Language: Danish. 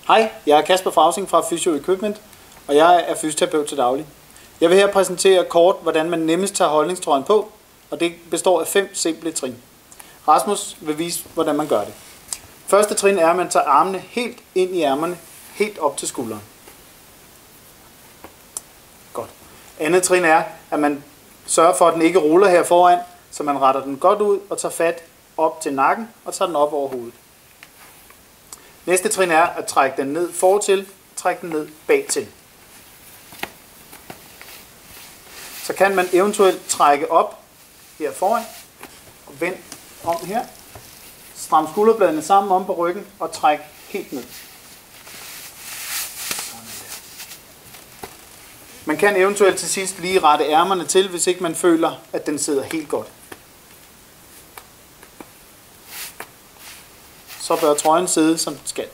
Hej, jeg er Kasper Frausing fra Physio Equipment, og jeg er fysioterapeut til daglig. Jeg vil her præsentere kort, hvordan man nemmest tager holdningstrøjen på, og det består af 5 simple trin. Rasmus vil vise, hvordan man gør det. Første trin er, at man tager armene helt ind i ærmerne, helt op til skulderen. Godt. Andet trin er, at man sørger for, at den ikke ruller her foran, så man retter den godt ud og tager fat op til nakken og tager den op over hovedet. Næste trin er at trække den ned fortil, trække den ned bagtil. Så kan man eventuelt trække op her foran og vend om her. Stram skulderbladene sammen om på ryggen og træk helt ned. Man kan eventuelt til sidst lige rette ærmerne til, hvis ikke man føler, at den sidder helt godt. Så bør trøjen sidde, som den skal.